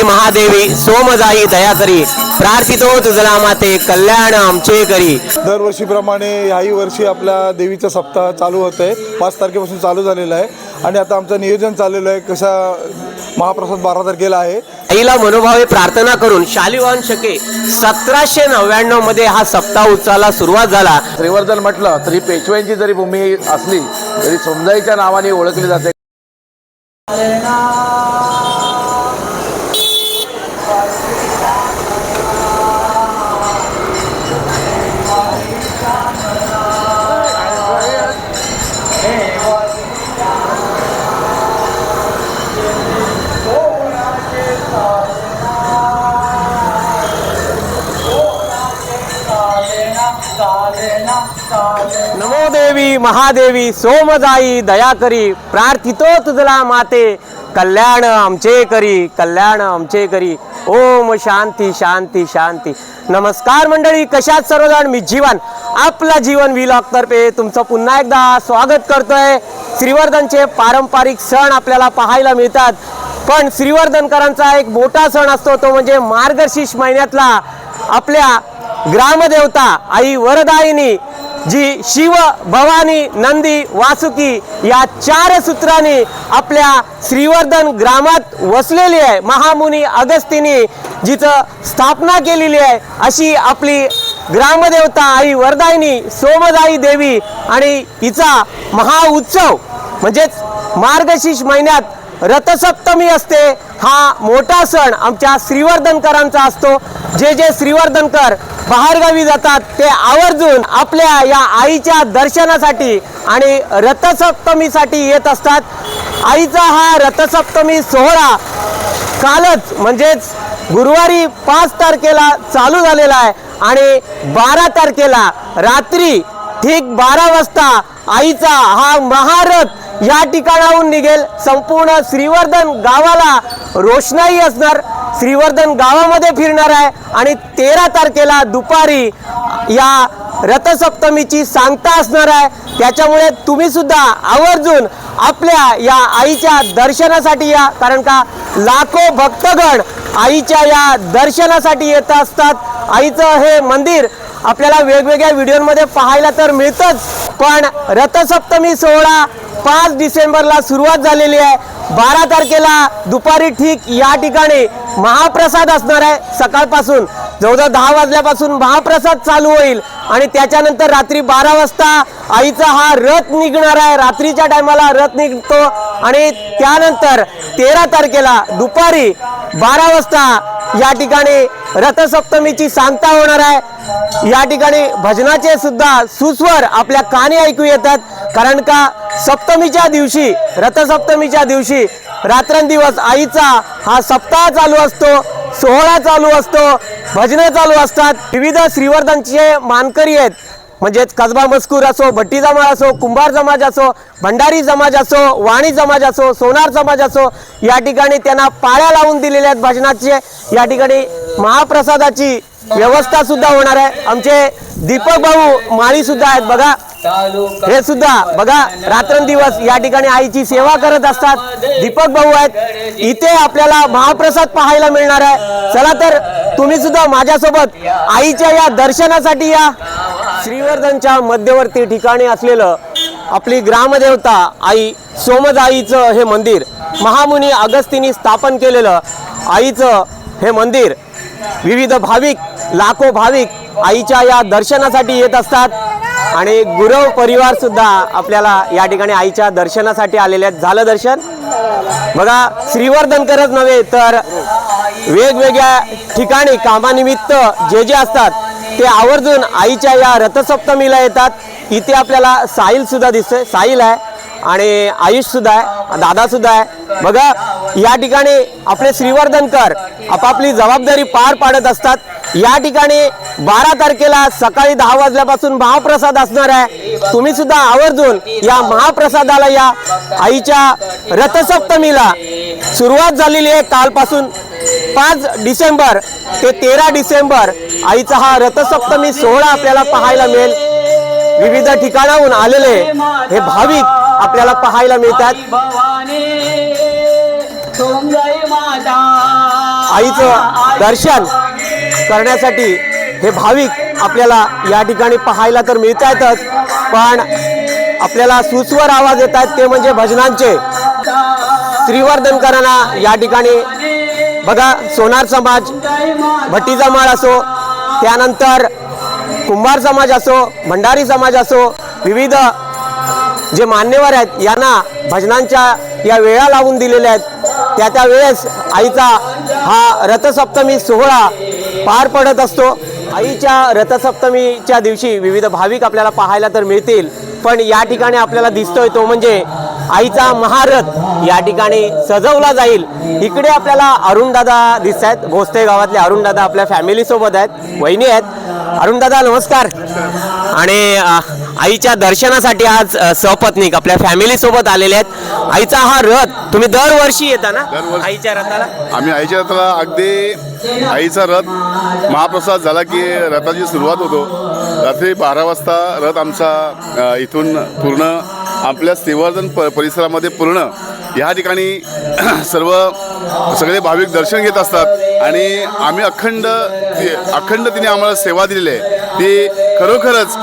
महादेवी सोमजाई दया करी, प्रार्थितो तुझला माते कल्याण आमचे करी। दरवर्षीप्रमाणे याही वर्षी आपल्या देवीचा सप्ताह चालू होत आहे। 5 तारखेपासून चालू झालेला आहे आणि आता आमचं नियोजन चाललेलं आहे। कसा महाप्रसाद 12 तारखेला आहे। आईला मनोभावे प्रार्थना करून शालिवाहन शके 1799 मध्ये हा सप्ताह उत्सवाला सुरुवात झाला। श्रीवर्धन म्हटलं तरी पेशव्यांची जरी भूमी असली तरी सोमजाईच्या नावाने ओळखली जाते। नमो देवी महादेवी सोमजाई दया करी, प्रार्थितो तुझला माते कल्याण आमचे करी, कल्याण आमचे करी। ओम शांती शांती शांती। नमस्कार मंडळी, कशात सर्वजण? मी जीवन आपला जीवन व्लॉग तर्फे तुमचं पुन्हा एकदा स्वागत करतोय। श्रीवर्धनचे पारंपरिक सण आपल्याला पाहायला मिळतात, पण श्रीवर्धनकरांचा एक मोठा सण असतो तो म्हणजे मार्गशीर्ष महिन्यातला आपल्या ग्रामदेवता आई वरदायिनी जी शिव भवानी नंदी वासुकी या 4 सूत्रांनी आपल्या श्रीवर्धन ग्रामात वसलेली आहे। महामुनी अगस्तीनी जिचं स्थापना केलेली आहे अशी आपली ग्रामदेवता आई वरदायिनी सोमजाई देवी आणि हिचा महाउत्सव म्हणजेच मार्गशीर्ष महिन्यात रथसप्तमी असते। हा मोठा सण आमच्या श्रीवर्धनकरांचा असतो। जे श्रीवर्धनकर बाहेरगावी जातात ते आवर्जून आपल्या या आईच्या दर्शनासाठी आणि रथसप्तमीसाठी येत असतात। आईचा हा रथसप्तमी सोहळा कालच म्हणजेच गुरुवारी 5 तारखेला चालू झालेला आहे आणि 12 तारखेला रात्री ठीक 12 वाजता आईचा हा महारथ या ठिकाणाहून निघेल। संपूर्ण श्रीवर्धन गावाला रोषणाई असणार, श्रीवर्धन गावामध्ये फिरणार आहे आणि 13 तारखेला दुपारी या रथसप्तमीची सांगता असणार आहे। त्याच्यामुळे तुम्ही सुद्धा आवर्जून आपल्या या आईच्या दर्शनासाठी या, कारण का लाखो भक्तगण आईच्या या दर्शनासाठी येत असतात। आईचं हे मंदिर आपल्याला वेगवेगळ्या व्हिडिओमध्ये पाहायला तर मिळतंच, पण रथसप्तमी सोहळा 5 डिसेंबरला सुरुवात झालेली आहे। 12 तारखेला दुपारी ठीक या ठिकाणी महाप्रसाद असणार आहे। सकाळपासून जवळजवळ 10 वाजल्यापासून महाप्रसाद चालू होईल आणि त्याच्यानंतर रात्री 12 वाजता आईचा हा रथ निघणार आहे। रात्रीच्या टायमाला रथ निघतो आणि त्यानंतर 13 तारखेला दुपारी 12 वाजता या ठिकाणी रथसप्तमीची सांगता होणार आहे। या ठिकाणी भजनाचे सुद्धा सुस्वर आपल्या कानी ऐकू येतात, कारण का सप्तमीच्या दिवशी रथसप्तमीच्या दिवशी रात्रंदिवस आईचा हा सप्ताह चालू असतो, सोहळा चालू असतो, भजनं चालू असतात। विविध श्रीवर्धनचे मानकरी आहेत, म्हणजेच कसबा मजकूर असो, भट्टी समाज असो, कुंभार समाज असो, भंडारी समाज असो, वाणी समाज असो, सोनार समाज असो, या ठिकाणी त्यांना पाळ्या लावून दिलेल्या आहेत भजनाचे। या ठिकाणी महाप्रसादाची व्यवस्था सुद्धा होणार आहे। आमचे दीपक भाऊ माळी सुद्धा आहेत बघा, हे सुद्धा बघा रात्रंदिवस या ठिकाणी आईची सेवा करत असतात। दीपक भाऊ आहेत इथे, आपल्याला महाप्रसाद पाहायला मिळणार आहे। चला तर तुम्ही सुद्धा माझ्यासोबत आईच्या या दर्शनासाठी या। श्रीवर्धनच्या मध्यवर्ती ठिकाणी असलेलं आपली ग्रामदेवता आई सोमजाईचं हे मंदिर, महामुनी अगस्तीनी स्थापन केलेलं आईचं हे मंदिर, विविध भाविक लाखो भाविक आईच्या या दर्शनासाठी येत असतात आणि गुरव परिवार सुद्धा आपल्याला या ठिकाणी आईच्या दर्शनासाठी आलेले आहेत। झालं दर्शन बघा, श्रीवर्धनकरच नव्हे तर वेगवेगळ्या ठिकाणी कामानिमित्त जे असतात ते आवर्जून आईच्या या रथसप्तमीला येतात। इथे आपल्याला साहिल सुद्धा दिसतोय, साहिल आहे आणि आयुष सुद्धा आहे, दादा सुद्धा आहे बघा। या ठिकाणी आपले श्रीवर्धनकर आपापली जबाबदारी पार पाडत असतात। या ठिकाणी 12 तारखेला सकाळी 10 वाजल्यापासून महाप्रसाद असणार आहे। तुम्ही सुद्धा आवर्जून या महाप्रसादाला या। आईच्या रथसप्तमीला सुरुवात झालेली आहे कालपासून। 5 डिसेंबर ते 13 डिसेंबर आईचा हा रथसप्तमी सोहळा आपल्याला पाहायला मिळेल। विविध ठिकाणाहून आलेले हे भाविक आपल्याला पाहायला मिळतात। सोमजाई माता आईचं दर्शन करण्यासाठी हे भाविक आपल्याला या ठिकाणी पाहायला तर मिळत आहेतच, पण आपल्याला सुस्वर आवाज येत आहेत ते म्हणजे भजनांचे. श्रीवर्धनकरांना या ठिकाणी बघा सोनार समाज, भट्टी समाज असो, त्यानंतर कुंभार समाज असो, भंडारी समाज असो, विविध जे मान्यवर आहेत यांना भजनांच्या या वेळा लावून दिलेल्या आहेत. त्या वेळेस आईचा हा रथसप्तमी सोहळा पार पडत असतो. आईच्या रथसप्तमीच्या दिवशी विविध भाविक आपल्याला पाहायला तर मिळतील, पण या ठिकाणी आपल्याला दिसतोय तो म्हणजे आईचा महारथ या ठिकाणी सजवला जाईल. इकडे आपल्याला अरुणदादा दिसत आहेत, भोसते गावातले अरुणदादा आपल्या फॅमिली सोबत आहेत, वहिनी आहेत. अरुणदादा नमस्कार. आणि आईच्या दर्शनासाठी आज सपत्नीक आपल्या फॅमिली सोबत आलेले आहेत. आईचा हा रथ तुम्ही दरवर्षी येता ना? आईच्या रथाला आम्ही आईच्या रथाला अगदी आईचा रथ महाप्रसाद झाला की रथाची सुरुवात होतो. रात्री 12 वाजता रथ आमचा इथून पूर्ण आपल्या श्रीवर्धन परिसरामध्ये पूर्ण ह्या ठिकाणी सगळे भाविक दर्शन घेत असतात आणि आम्ही अखंड तिने आम्हाला सेवा दिलेली आहे. ती खरोखरच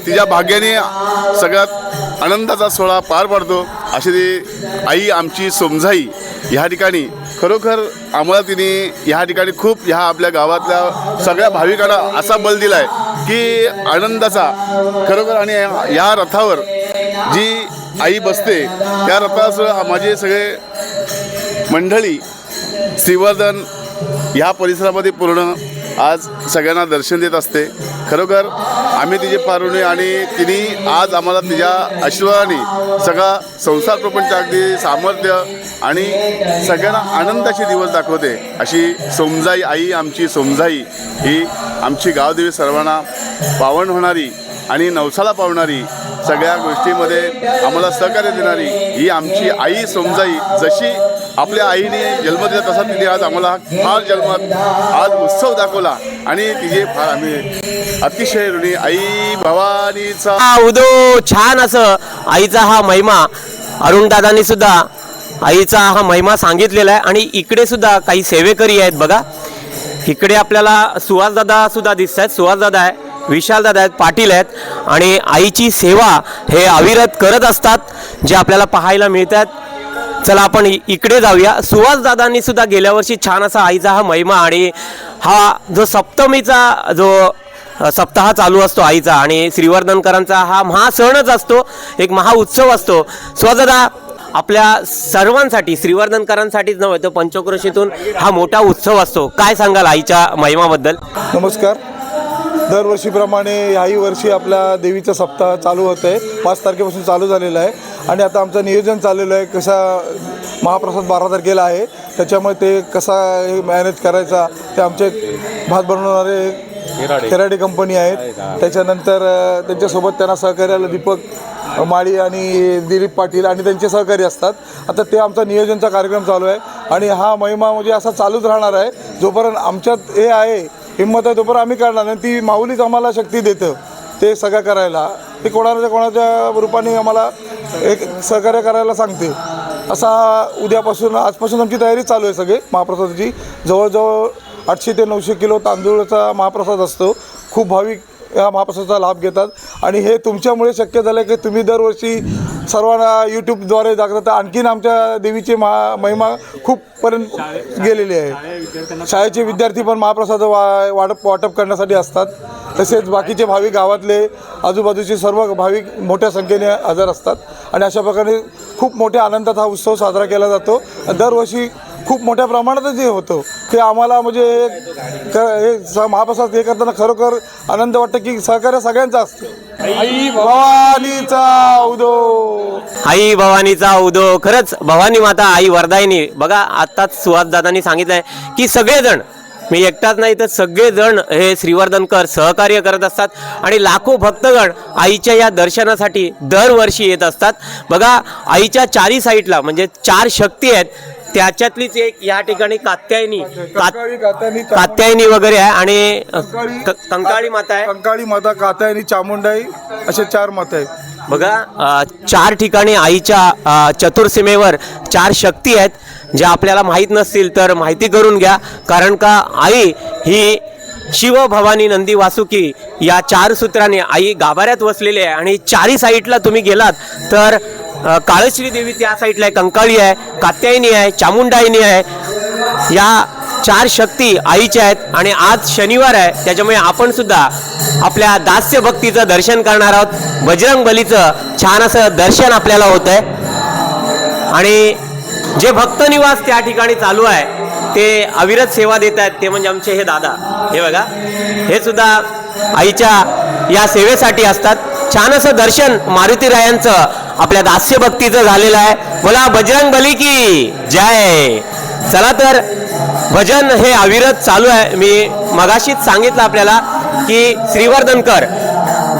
तिच्या भाग्याने सगळ्यात आनंदाचा सोहळा पार पडतो. अशी ती आई आमची सोमजाई ह्या ठिकाणी खरोखर आम्हाला तिने ह्या ठिकाणी खूप ह्या आपल्या गावातल्या सगळ्या भाविकांना असा बल दिला आहे की आनंदाचा खरोखर. आणि ह्या रथावर जी आई बसते त्या रथासह माझे सगळे मंडळी श्रीवर्धन ह्या परिसरामध्ये पूर्ण आज सगळ्यांना दर्शन देत असते. खरोखर आम्ही तिचे पारुणे आणि तिने आज आम्हाला तिच्या आशीर्वादाने सगळा संसार प्रपंच अगदी सामर्थ्य आणि सगळ्यांना आनंदाचे दिवस दाखवते. अशी सोमजाई आई आमची सोमजाई ही आमची गावदेवी सर्वांना पावन होणारी आणि नवसाला पावणारी सगळ्या गोष्टीमध्ये आम्हाला सहकार्य देणारी ही आमची आई सोमजाई. जशी आपल्या आईने जन्म दिला तसा तिने आज आम्हाला फार जन्मात आज उत्सव दाखवला आणि तिचे फार आम्ही अतिशय ऋणी. आई भवानीचा उदो छान असं आईचा हा महिमा अरुणदादांनी सुद्धा आईचा हा महिमा सांगितलेला आहे. आणि इकडे सुद्धा काही सेवेकरी आहेत बघा. इकडे आपल्याला सुहासदादा सुद्धा दिसत आहेत. सुहासदादा आहे, विशालदादा आहेत, पाटील आहेत आणि आईची सेवा हे अविरत करत असतात जे आपल्याला पाहायला मिळतात. चला आपण इकडे जाऊया. सुहासदादांनी सुद्धा गेल्या वर्षी छान असा आईचा हा महिमा आणि हा जो सप्तमीचा जो सप्ताह चालू असतो आईचा आणि श्रीवर्धनकरांचा हा महासणच असतो, एक महाउत्सव असतो. सुहासदादा आपल्या सर्वांसाठी श्रीवर्धनकरांसाठीच नव्हे तर पंचक्रोशीतून हा मोठा उत्सव असतो. काय सांगाल आईच्या महिमाबद्दल? नमस्कार. दरवर्षीप्रमाणे ह्याही वर्षी आपल्या देवीचा सप्ताह चालू होत आहे. 5 तारखेपासून चालू झालेला आहे आणि आता आमचं नियोजन चाललेलं आहे. कसा महाप्रसाद 12 तारखेला आहे, त्याच्यामुळे ते कसा हे मॅनेज करायचा ते आमचे भात बनवणारे खेराडी कंपनी आहेत. त्याच्यानंतर त्यांच्यासोबत त्यांना सहकार्याला दीपक माळी आणि दिलीप पाटील आणि त्यांचे सहकारी असतात. आता ते आमचा नियोजनचा कार्यक्रम चालू आहे आणि हा महिमा म्हणजे असा चालूच राहणार आहे. जोपर्यंत आमच्यात हे आहे हिंमत आहे तोपर्यंत आम्ही करणार नाही. ती माऊलीच आम्हाला शक्ती देतं ते सगळं करायला. ते कोणाच्या रूपाने आम्हाला एक सहकार्य करायला सांगते. असा उद्यापासून आजपासून आमची तयारी चालू आहे सगळे महाप्रसादाची. जवळजवळ 800 ते 900 किलो तांदूळाचा महाप्रसाद असतो. खूप भाविक या महाप्रसादाचा लाभ घेतात आणि हे तुमच्यामुळे शक्य झालं की तुम्ही दरवर्षी सर्वांना यूट्यूबद्वारे दाखवता. तर आणखीन आमच्या देवीची महिमा खूपपर्यंत गेलेली आहे. शाळेचे विद्यार्थी पण महाप्रसाद वाटप करण्यासाठी असतात. तसेच बाकीचे भाविक गावातले आजूबाजूचे सर्व भाविक मोठ्या संख्येने हजर असतात आणि अशा प्रकारे खूप मोठ्या आनंदात हा उत्सव साजरा केला जातो. दरवर्षी खूप मोठ्या प्रमाणातच हे होतं की आम्हाला म्हणजे हे महाप्रसाद हे करताना खरोखर आनंद वाटतं की सहकार्य सगळ्यांचं असतं. आई भवानीचा उदो, आई भवानीचा उदो. खरंच भवानी माता आई वरदायिनी. बघा आत्ताच सुहासदादांनी सांगितलंय की सगळेजण, मी एकटाच नाही तर सगळेजण हे श्रीवर्धनकर सहकार्य करत असतात आणि लाखो भक्तगण आईच्या या दर्शनासाठी दरवर्षी येत असतात. बघा आईच्या चारी साईडला म्हणजे 4 शक्ती आहेत, त्याच्यातलीच एक या ठिकाणी कात्यायनी वगैरे आहे आणि कंकाळी माता आहे. कंकाळी माता, कात्यायनी, चामुंडाई असे 4 माता आहेत. बघा 4 ठिकाणी आईच्या चतुर्सीमेवर 4 शक्ती आहेत ज्या आपल्याला माहीत नसतील तर माहिती करून घ्या. कारण का आई ही शिव भवानी नंदी वासुकी या 4 सूत्राने आई गाभाऱ्यात वसलेली आहे. आणि 4ही साईडला तुम्ही गेलात तर काळश्री देवी त्या साईडला आहे, कंकाळी आहे, कात्यायनी आहे, चामुंडाईनी आहे. या 4 शक्ती आईच्या आहेत. आणि आज शनिवार आहे त्याच्यामुळे आपण सुद्धा आपल्या दास्य भक्तीचं दर्शन करणार आहोत. बजरंग बलीचं छान असं दर्शन आपल्याला होत आहे. आणि जे भक्त निवास त्या ठिकाणी चालू आहे ते अविरत सेवा देत आहेत ते म्हणजे आमचे हे दादा. हे बघा, हे सुद्धा आईच्या या सेवेसाठी असतात. छान असं दर्शन मारुतीरायांचं आपल्या दास्य भक्तीचं झालेलं आहे. बोला बजरंग बली की जय. चला तर भजन हे अविरत चालू आहे. मी मगाशीच सांगितलं आपल्याला की श्रीवर्धनकर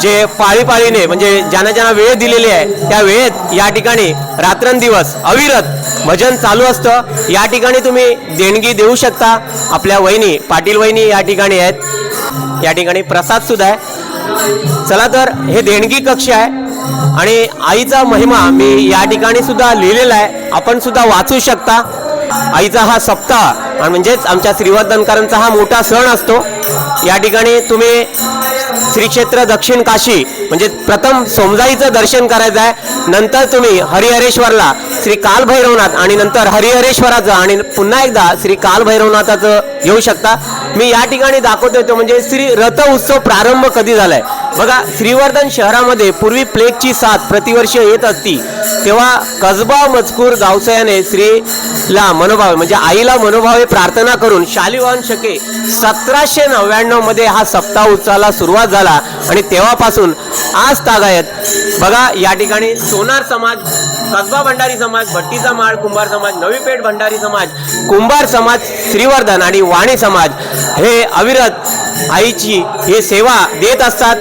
जे पाळीपाळीने म्हणजे ज्यांना ज्यांना वेळ दिलेली आहे त्या वेळेत या ठिकाणी रात्रंदिवस अविरत भजन चालू असतं. या ठिकाणी तुम्ही देणगी देऊ शकता. आपल्या वहिनी पाटील वहिनी या ठिकाणी आहेत. या ठिकाणी प्रसाद सुद्धा आहे. चला तर हे देणगी कक्ष आहे. आणि आईचा महिमा मी या ठिकाणी सुद्धा लिहिलेला आहे, आपण सुद्धा वाचू शकता. आईचा हा सप्ताह म्हणजेच आमच्या श्रीवर्धनकरांचा हा मोठा सण असतो. या ठिकाणी तुम्ही श्री क्षेत्र दक्षिण काशी म्हणजे प्रथम सोमजाईचं दर्शन करायचं आहे. नंतर तुम्ही हरिहरेश्वरला श्री कालभैरवनाथ आणि नंतर हरिहरेश्वराचं आणि पुन्हा एकदा श्री कालभैरवनाथाचं घेऊ शकता. मी या ठिकाणी दाखवतोय तो म्हणजे श्री रथ उत्सव प्रारंभ कधी झालाय. बघा, श्रीवर्धन शहरामध्ये पूर्वी प्लेगची साथ प्रतिवर्ष येत असती तेव्हा कसबा मजकूर गावसयाने श्रीला मनोभावे म्हणजे आईला मनोभावे प्रार्थना करून शालिवाहन शके 1799 मध्ये हा सप्ताह उत्सवाला सुरुवात झाला. आणि तेव्हापासून आज तागायत बघा या ठिकाणी सोनार समाज, कसबा भंडारी समाज, भट्टीचा माळ कुंभार समाज, नवी पेठ भंडारी समाज, कुंभार समाज, श्रीवर्धन आणि वाणी समाज हे अविरत आईची हे सेवा देत असतात,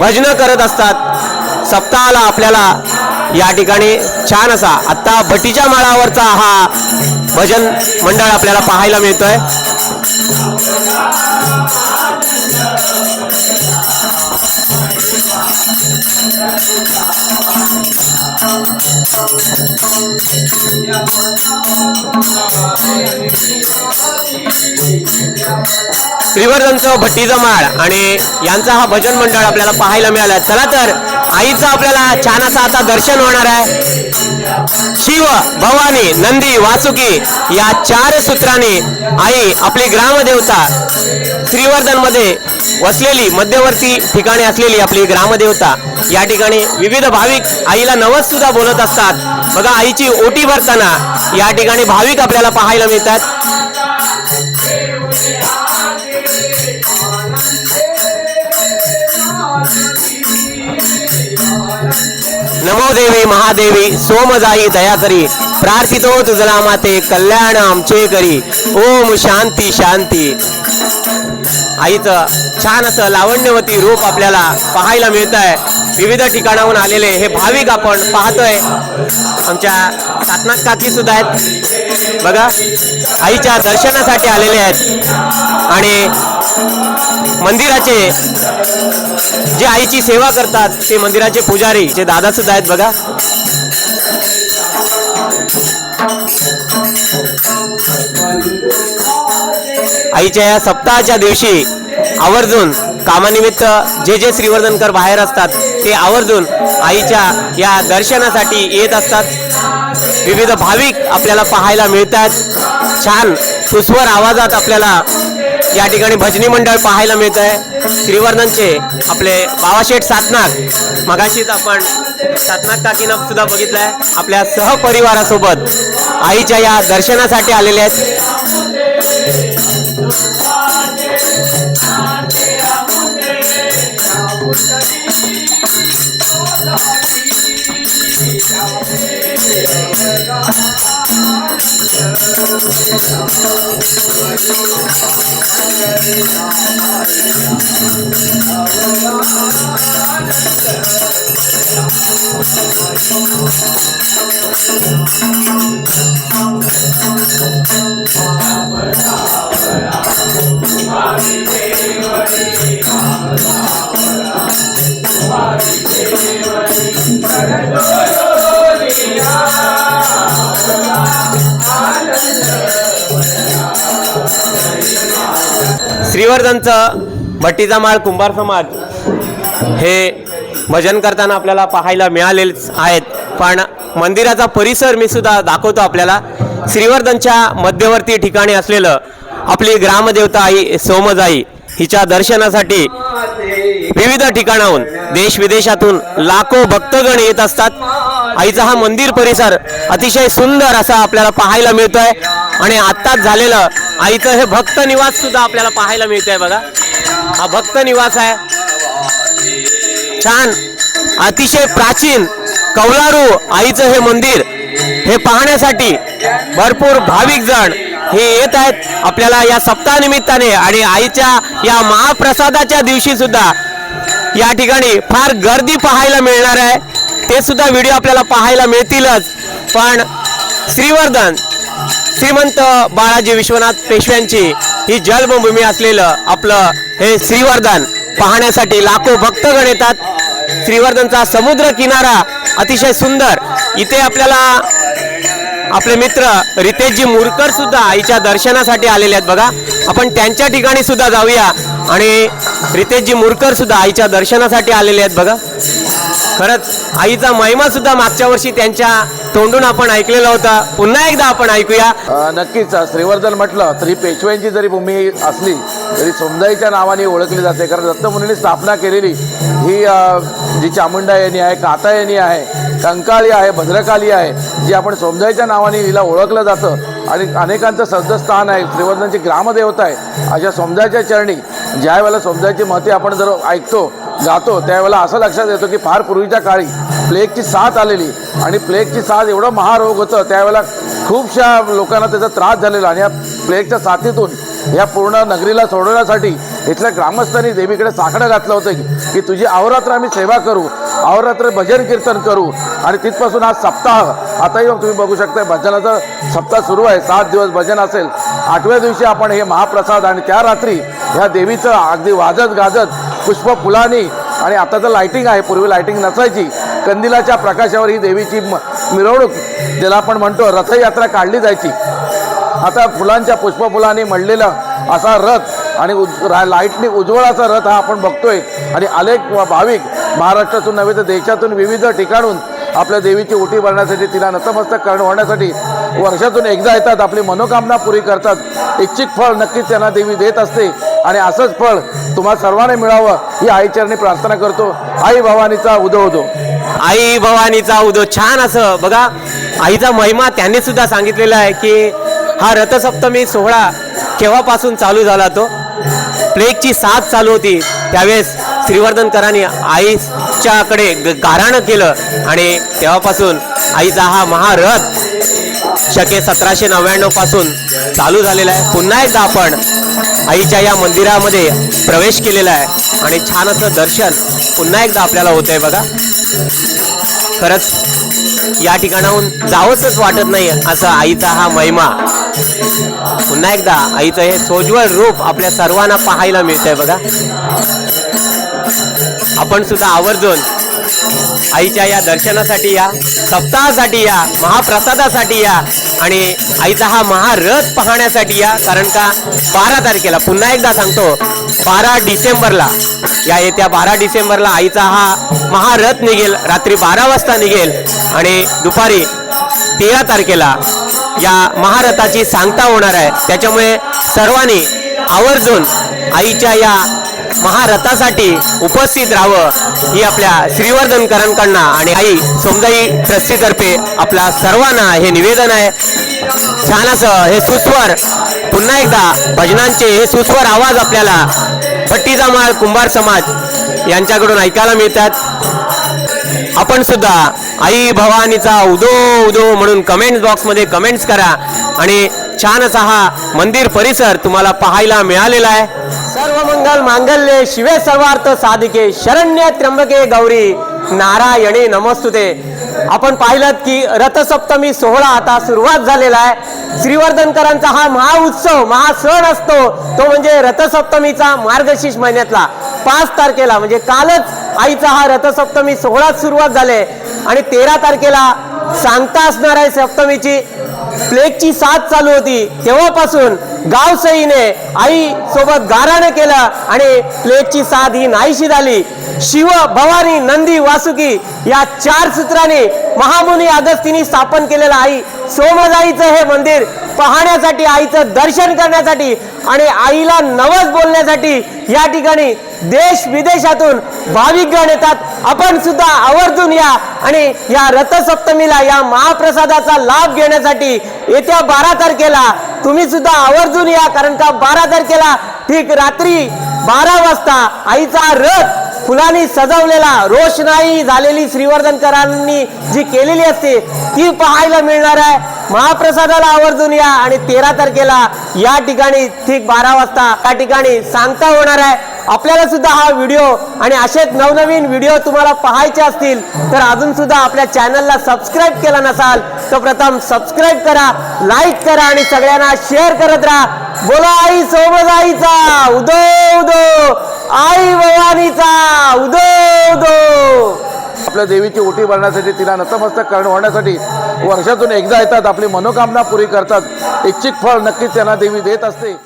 भजनं करत असतात. सप्ताहाला आपल्याला या ठिकाणी छान असा आता भट्टीच्या माळावरचा हा भजन मंडळ आपल्याला पाहायला मिळतोय. श्रीवर्धनचं भट्टीचा माळ आणि यांचा हा भजन मंडळ आपल्याला पाहायला मिळाला. चला तर आईचं आपल्याला छान असं आता दर्शन होणार आहे. शिव भवानी नंदी वासुकी या 4 सूत्राने आई आपली ग्रामदेवता श्रीवर्धन मध्ये वसलेली मध्यवर्ती ठिकाणी असलेली आपली ग्रामदेवता या ठिकाणी विविध भाविक आईला नवस सुद्धा बोलत असतात. बघा, आईची ओटी भरताना या ठिकाणी भाविक आपल्याला पाहायला मिळतात. नमो देवी महादेवी सोमजाई दया करी प्रार्थितो तुझला माते कल्याण आमचे करी. ओम शांती शांती. आईचं छान असं लावण्यवती रूप आपल्याला पाहायला मिळत आहे. विविध ठिकाणाहून आलेले हे भाविक आपण पाहतोय. आमच्या सातनाथ काकी सुद्धा आहेत. बघा, आईच्या दर्शनासाठी आलेले आहेत. आणि मंदिराचे जे आईची सेवा करतात ते मंदिराचे पुजारी जे दादा सुद्धा आहेत. बघा, आईच्या या सप्ताहाच्या दिवशी आवर्जून कामानिमित्त जे श्रीवर्धनकर बाहेर असतात ते आवर्जून आईच्या या दर्शनासाठी येत असतात. विविध भाविक आपल्याला पाहायला मिळतात. छान सुस्वर आवाजात आपल्याला या ठिकाणी भजनी मंडळ पाहायला मिळत आहे. श्रीवर्धनचे आपले बाबाशेठ सातनाथ, मगाशीच आपण सातनाथ काकींना सुद्धा बघितलंय आपल्या सहपरिवारासोबत आईच्या या दर्शनासाठी आलेले आहेत. श्रीवर्धनचं भट्टीचा माळ कुंभार समाज हे भजन करताना आपल्याला पाहायला मिळालेच आहेत. पण मंदिराचा परिसर मी सुद्धा दाखवतो आपल्याला. श्रीवर्धनच्या मध्यवर्ती ठिकाणी असलेलं आपली ग्रामदेवता आई सोमजाई हिच्या दर्शनासाठी विविध ठिकाणाहून देश विदेशातून लाखो भक्तगण येत असतात. आईचा हा मंदिर परिसर अतिशय सुंदर असा आपल्याला पाहायला मिळतोय. आणि आत्ताच झालेलं आईचं हे भक्त निवास सुद्धा आपल्याला पाहायला मिळतंय. बघा, हा भक्त निवास आहे. छान अतिशय प्राचीन कौलारू आईचं हे मंदिर हे पाहण्यासाठी भरपूर भाविक जण हे येत आहेत आपल्याला या सप्ताह निमित्ताने. आणि आईच्या या महाप्रसादाच्या दिवशी सुद्धा या ठिकाणी फार गर्दी पाहायला मिळणार आहे. ते सुद्धा व्हिडिओ आपल्याला पाहायला मिळतीलच. पण श्रीवर्धन श्रीमंत बाळाजी विश्वनाथ पेशव्यांची ही जन्मभूमी असलेलं आपलं हे श्रीवर्धन पाहण्यासाठी लाखो भक्तगण येतात. श्रीवर्धनचा समुद्र किनारा अतिशय सुंदर. इथे आपल्याला आपले मित्र रितेशजी मुरकर सुद्धा आईच्या दर्शनासाठी आलेले आहेत. बघा, आपण त्यांच्या ठिकाणी सुद्धा जाऊया. आणि रितेशजी मुरकर सुद्धा आईच्या दर्शनासाठी आलेले आहेत. बघा, खरंच आईचा महिमा सुद्धा मागच्या वर्षी त्यांच्या तोंडून आपण ऐकलेला होता. पुन्हा एकदा आपण ऐकूया. नक्कीच श्रीवर्धन म्हटलं तरी पेशव्यांची जरी भूमी असली तरी सोमजाईच्या नावाने ओळखली जाते. कारण दत्तमुनींनी स्थापना केलेली ही जी चामुंडा यांनी आहे, काता यांनी आहे, कंकाळी आहे, भद्रकाली आहे, जी आपण सोमजाईच्या नावाने हिला ओळखलं जातं. आणि अनेकांचं श्रद्धास्थान आहे. श्रीवर्धनची ग्रामदेवता आहे. अशा सोमजाईच्या चरणी ज्या वेळेला सोमजाईची महती आपण जर ऐकतो गातो त्यावेळेला असं लक्षात येतं की फार पूर्वीच्या काळी प्लेगची साथ आलेली. आणि प्लेगची साथ एवढं महारोग होतं त्यावेळेला खूपशा लोकांना त्याचा त्रास झालेला. आणि या प्लेगच्या साथीतून या पूर्ण नगरीला सोडवण्यासाठी इथल्या ग्रामस्थांनी देवीकडे साकडं घातलं होतं की तुझी अहोरात्र आम्ही सेवा करू, अहोरात्र भजन कीर्तन करू. आणि तिथपासून आज सप्ताह आताही तुम्ही बघू शकता भजनाचा सप्ताह सुरू आहे. 7 दिवस भजन असेल. 8व्या दिवशी आपण हे महाप्रसाद आणि त्या रात्री ह्या देवीचं अगदी वाजत गाजत पुष्प फुलांनी आणि आता तर लाइटिंग आहे, पूर्वी लाइटिंग नसायची, कंदिलाच्या प्रकाशावर ही देवीची मिरवणूक ज्याला आपण म्हणतो रथयात्रा काढली जायची. आता फुलांच्या पुष्पफुलांनी मढलेला असा रथ आणि लाईटनी उज्ज्वल असा रथ हा आपण बघतोय. आणि अनेक भाविक महाराष्ट्रातून नव्हे तर देशातून विविध ठिकाणून आपल्या देवीची ओटी भरण्यासाठी तिला नतमस्तक होण्यासाठी वर्षातून एकदा येतात. आपली मनोकामना पुरी करतात. इच्छित फळ नक्कीच त्यांना देवी देत असते. आणि असंच फळ तुम्हा सर्वांना मिळावं ही आईचरणी प्रार्थना करतो. आई भवानीचा उदो उदो. आई भवानीचा उदो. छान असं बघा, आईचा महिमा त्यांनी सुद्धा सांगितलेला आहे की हा रथसप्तमी सोहळा केव्हापासून चालू झाला. तो प्लेगची साथ चालू होती त्यावेळेस श्रीवर्धनकरांनी आईच्याकडे गाऱ्हाणं केलं. आणि तेव्हापासून आईचा हा महारथ शके 1799 पासून चालू झालेला आहे. पुन्हा एकदा आपण आईच्या या मंदिरामध्ये प्रवेश केलेला आहे. आणि छान असं दर्शन पुन्हा एकदा आपल्याला होतंय. बघा, खरंच या ठिकाणाहून जावंसच वाटत नाही असा आईचा हा महिमा. पुन्हा एकदा आईचं हे सोज्वळ रूप आपल्या सर्वांना पाहायला मिळतंय. बघा, आपण सुद्धा आवर्जून आईच्या या दर्शनासाठी या, सप्ताहासाठी या, महाप्रसादासाठी या आणि आईचा हा महारथ पाहण्यासाठी या. कारण का 12 तारखेला पुन्हा एकदा सांगतो 12 डिसेंबरला या येत्या 12 डिसेंबरला आईचा हा महारथ निघेल. रात्री 12 वाजता निघेल आणि दुपारी 13 तारखेला या महारथाची सांगता होणार आहे. त्याच्यामुळे सर्वांनी आवर्जून आईच्या या महारथासाठी उपस्थित राहावं ही आपल्या श्रीवर्धनकरांकडनं आणि आई सोमजाई ट्रस्टीतर्फे आपल्या सर्वांना हे निवेदन आहे. छान असं हे सुस्वर पुन्हा एकदा भजनांचे हे सुस्वर आवाज आपल्याला भट्टीचा माळ कुंभार समाज यांच्याकडून ऐकायला मिळतात. आपण सुद्धा आई भवानीचा उदो उदो म्हणून कमेंट बॉक्समध्ये कमेंट्स करा. आणि छान असा हा मंदिर परिसर तुम्हाला पाहायला मिळालेला आहे. सर्व मंगल मांगल्ये शिवे सर्वार्थ साधिके शरण्य त्र्यंबके गौरी नारायणी नमस्तुते. आपण पाहिलं की रथसप्तमी सोहळा आता सुरुवात झालेला आहे. श्रीवर्धनकरांचा हा महाउत्सव महासण असतो तो म्हणजे रथसप्तमीचा मार्गशीर्ष महिन्यातला 5 तारखेला म्हणजे कालच आईचा हा रथसप्तमी सोहळा सुरुवात झाले. आणि 13 तारखेला सांगता असणार आहे सप्तमीची. प्लेगची साथ चालू होती तेव्हापासून गावसईने आई सोबत गाराणं केलं आणि प्लेगची साथ ही नाहीशी झाली. शिव भवानी नंदी वासुकी या 4 सूत्रांनी महामुनी अगस्तींनी स्थापन केलेलं आई सोमजाईचं हे मंदिर पाहण्यासाठी, आईचं दर्शन करण्यासाठी आणि आईला नवस बोलण्यासाठी या ठिकाणी देश विदेशातून भाविकगण येतात. आपण सुद्धा आवर्जून या आणि या रथसप्तमीला या महाप्रसादाचा लाभ घेण्यासाठी येत्या 12 तारखेला तुम्ही सुद्धा आवर्जून या. कारण का 12 तारखेला ठीक रात्री 12 वाजता आईचा रथ फुलांनी सजवलेला, रोषणाई झालेली श्रीवर्धनकरांनी जी केलेली असते ती पाहायला मिळणार आहे. महाप्रसादाला आवर्जून या आणि 13 तारखेला या ठिकाणी ठीक 12 वाजता या ठिकाणी सांगता होणार आहे. आपल्याला सुद्धा हा व्हिडिओ आणि असेच नवनवीन व्हिडिओ तुम्हाला पाहायचे असतील तर अजून सुद्धा आपल्या चॅनलला सबस्क्राईब केला नसाल तर प्रथम सबस्क्राईब करा, लाईक करा आणि सगळ्यांना शेअर करत राहा. बोला आई सोमजाईचा उदो उदो, आई भवानीचा उदो उदो. आपल्या देवीची ओटी भरण्यासाठी, तिला नतमस्तक होण्यासाठी वर्षातून एकदा येतात, आपली मनोकामना पुरी करतात. इच्छित फळ नक्कीच त्यांना देवी देत असते.